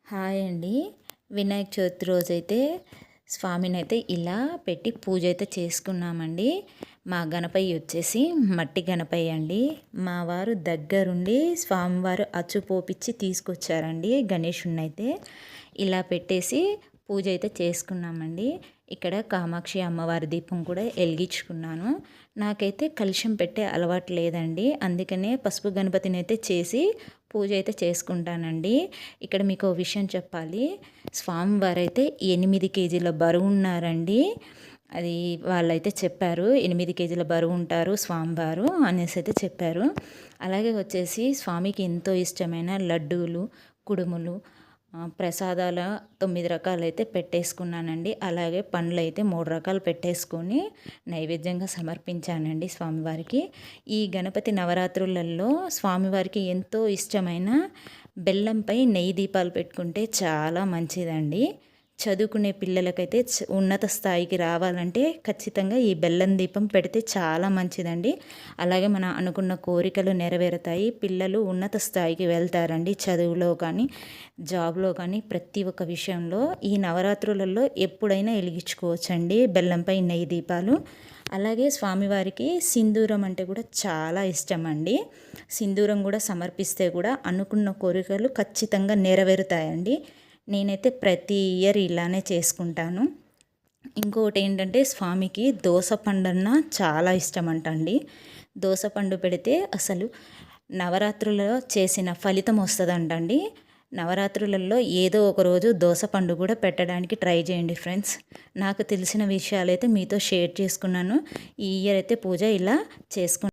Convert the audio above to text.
Hi అండి. వినాయక చవితి రోజైతే స్వామినైతే ఇలా పెట్టి పూజ అయితే చేసుకున్నామండి. మా గణపయ్య వచ్చేసి మట్టి గణపయ్య అండి. మా వారు దగ్గరుండి స్వామివారు అచ్చు పోపిచ్చి తీసుకొచ్చారండి గణేషుడినైతే. ఇలా పెట్టేసి పూజ అయితే చేసుకున్నామండి. ఇక్కడ కామాక్షి అమ్మవారి దీపం కూడా వెలిగించుకున్నాను. నాకైతే కలశం పెట్టే అలవాటు లేదండి. అందుకనే పసుపు గణపతిని అయితే చేసి పూజ అయితే చేసుకుంటానండి. ఇక్కడ మీకు ఓ విషయం చెప్పాలి. స్వామివారైతే 8 కేజీల బరువు ఉన్నారండి. అది వాళ్ళైతే చెప్పారు. 8 కేజీల బరువు ఉంటారు స్వామివారు అనేసి అయితే చెప్పారు. అలాగే వచ్చేసి స్వామికి ఎంతో ఇష్టమైన లడ్డూలు, కుడుములు, ప్రసాదాల 9 రకాలైతే పెట్టేసుకున్నానండి. అలాగే పండ్లైతే 3 రకాలు పెట్టేసుకొని నైవేద్యంగా సమర్పించానండి స్వామివారికి. ఈ గణపతి నవరాత్రులలో స్వామివారికి ఎంతో ఇష్టమైన బెల్లంపై నెయ్యి దీపాలు పెట్టుకుంటే చాలా మంచిదండి. చదువుకునే పిల్లలకైతే ఉన్నత స్థాయికి రావాలంటే ఖచ్చితంగా ఈ బెల్లం దీపం పెడితే చాలా మంచిదండి. అలాగే మన అనుకున్న కోరికలు నెరవేరుతాయి. పిల్లలు ఉన్నత స్థాయికి వెళ్తారండి. చదువులో కానీ జాబ్లో కానీ ప్రతి ఒక్క విషయంలో ఈ నవరాత్రులలో ఎప్పుడైనా వెలిగించుకోవచ్చండి బెల్లంపై నెయ్యి దీపాలు. అలాగే స్వామివారికి సింధూరం అంటే కూడా చాలా ఇష్టం అండి. సింధూరం కూడా సమర్పిస్తే కూడా అనుకున్న కోరికలు ఖచ్చితంగా నెరవేరుతాయండి. నేనైతే ప్రతి ఇయర్ ఇలానే చేసుకుంటాను. ఇంకొకటి ఏంటంటే స్వామికి దోసపండన్న చాలా ఇష్టం అంటండి. దోసపండు పెడితే అసలు నవరాత్రులలో చేసిన ఫలితం వస్తుందంటండి. నవరాత్రులలో ఏదో ఒక రోజు దోసపండు కూడా పెట్టడానికి ట్రై చేయండి ఫ్రెండ్స్. నాకు తెలిసిన విషయాలైతే మీతో షేర్ చేసుకున్నాను. ఈ ఇయర్ అయితే పూజ ఇలా చేసుకున్నాను.